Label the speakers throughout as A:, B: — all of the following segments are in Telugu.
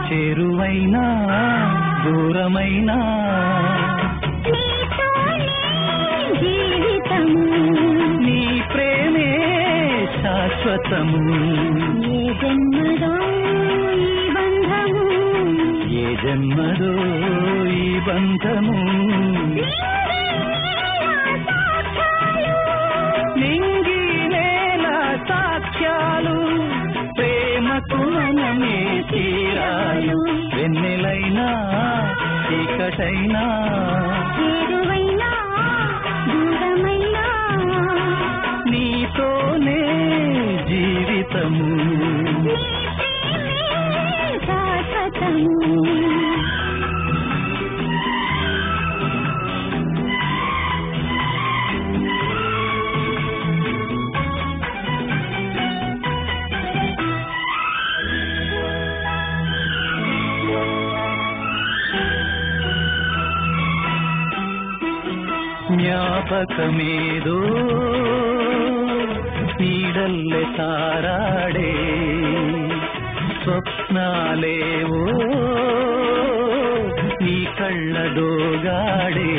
A: చేరువైనా దూరమైనా జీవితము నీ ప్రేమే శాశ్వతము. ఏ జన్మదో ఈ బంధము, ఏ జన్మదో ఈ బంధము. నింగి నేల సాక్ష్యాలు, ప్రేమకు మనమే తీరాలు. వెన్నెలైనా చీకటైనా,
B: చేరువైనా దూరమైనా
A: నీతోనే జీవితము,
B: శాశ్వతము.
A: జ్ఞాపకమేదో నీడల్లె తారాడే, స్వప్నాలేవో నీ కళ్ళ దోగాడే.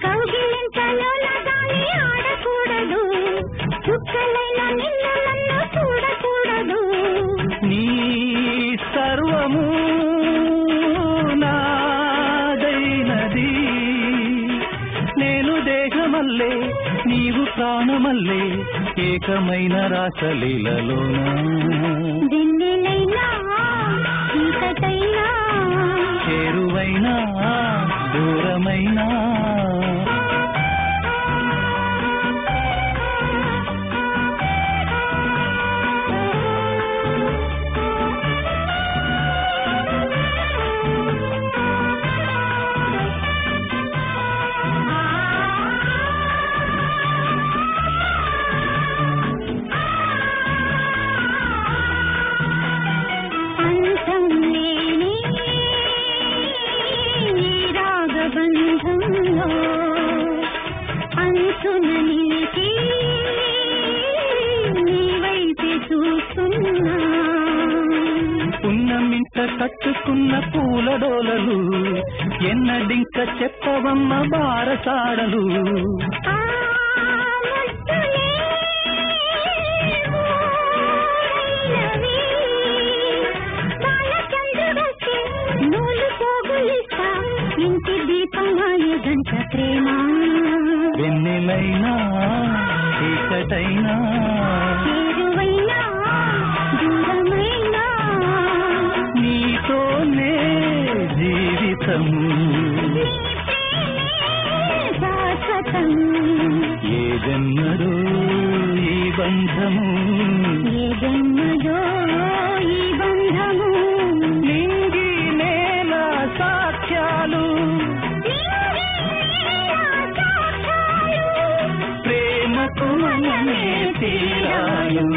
B: కౌగిలింతలో గాలి ఆడకూడదు, చుక్కలైన నిన్ను నన్ను చూడకూడదు.
A: నీ సర్వము నాదైనది, నేను దేహమల్లే నీవు ప్రాణమల్లే, ఏకమైన రాసలీలలోనా.
B: వెన్నెలైనా చీకటైనా,
A: చేరువైనా దూరమైనా
B: అంతం లేని రాగబంధంలో అంచున నిలిచి నీ వైపే చూస్తున్నా.
A: పున్నమింట కట్టుకున్న పూలడోలలు, ఎన్నడింక చెప్పవమ్మ బారసాడలు.
B: ఆ ముద్దులే ఊరైనవి, బాలచంద్రుడొస్తే నూలు పోగులిస్తా, ఇంటి దీపం గంట ప్రేమ.
A: వెన్నెలైనా చీకటైనా,
B: చేరువైనా దూరమైనా
A: నీతోనే జీవితము,
B: శాశ్వతము.
A: ఏ జన్మదో ఈ బంధము,
B: ఏ జన్మదో ఈ బంధము.
A: నింగి నేల సాక్ష్యాలు, ప్రేమకు మనమే తీరాలు.